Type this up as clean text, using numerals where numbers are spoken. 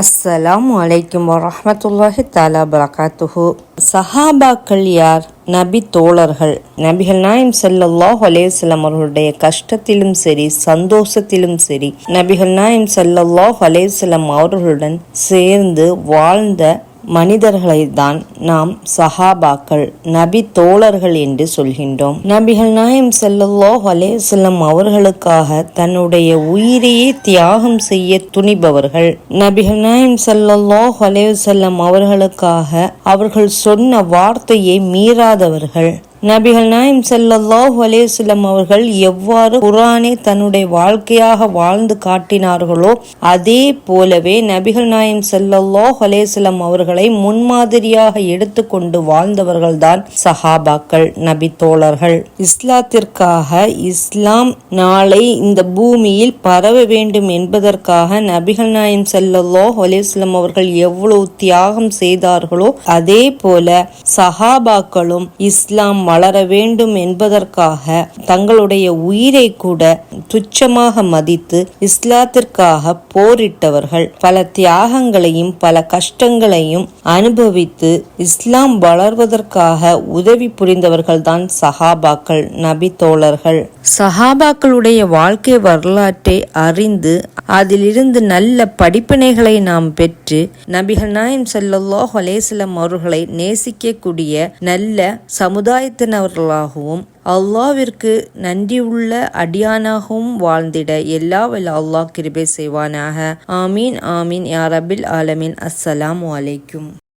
அஸ்ஸலாமு அலைக்கும் வரஹ்மத்துல்லாஹி தஆலா பரகாத்துஹு. சஹாபாக்கள் யார்? நபி தோழர்கள். நபிகள் நாயம் ஸல்லல்லாஹு அலைஹி வஸல்லம் அவர்களுடைய கஷ்டத்திலும் சரி சந்தோஷத்திலும் சரி நபிகள் நாயம் ஸல்லல்லாஹு அலைஹி வஸல்லம் அவர்களுடன் சேர்ந்து வாழ்ந்த மனிதர்களை தான் நாம் சஹாபாக்கள், நபி தோழர்கள் என்று சொல்கின்றோம். நபிகள் நாயம் ஸல்லல்லாஹு அலைஹி வஸல்லம் அவர்களுக்காக தன்னுடைய உயிரையே தியாகம் செய்ய துணிபவர்கள். நபிகள் நாயம் ஸல்லல்லாஹு அலைஹி வஸல்லம் அவர்களுக்காக அவர்கள் சொன்ன வார்த்தையை மீறாதவர்கள். நபிகள் நாயம் ஸல்லல்லாஹு அலைஹி வஸல்லம் அவர்கள் எவ்வாறு குர்ஆனை தன்னுடைய வாழ்க்கையாக வாழ்ந்து காட்டினார்களோ அதே போலவே நபிகள் நாயம் ஸல்லல்லாஹு அலைஹி வஸல்லம் அவர்களை முன்மாதிரியாக எடுத்துக்கொண்டு வாழ்ந்தவர்கள் தான் சஹாபாக்கள், நபி தோழர்கள். இஸ்லாத்திற்காக, இஸ்லாம் நாளை இந்த பூமியில் பரவ வேண்டும் என்பதற்காக நபிகள் நாயம் ஸல்லல்லாஹு அலைஹி வஸல்லம் அவர்கள் எவ்வளவு தியாகம் செய்தார்களோ அதே போல சஹாபாக்களும் இஸ்லாம் வளர வேண்டும் என்பதற்காக தங்களுடைய உயிரை கூட துச்சமாக மதித்து இஸ்லாத்திற்காக போரிட்டவர்கள். பல தியாகங்களையும் பல கஷ்டங்களையும் அனுபவித்து இஸ்லாம் வளர்வதற்காக உதவி புரிந்தவர்கள் தான் சஹாபாக்கள், நபி தோழர்கள். சஹாபாக்களுடைய வாழ்க்கை வரலாற்றை அறிந்து அதிலிருந்து நல்ல படிப்பினைகளை நாம் பெற்று நபிகள் நாயம் ஸல்லல்லாஹு அலைஹி வஸல்லம் அவர்களை நேசிக்கக்கூடிய நல்ல சமுதாயத்தினர்களாகவும் அல்லாஹ்விற்கு நன்றியுள்ள அடியானாகவும் வாழ்ந்திட எல்லா வல்ல அல்லாஹ் கிருபை செய்வானாக. ஆமீன் ஆமீன் யா ரப்பில் ஆலமீன். அஸ்ஸலாமு அலைக்கும்.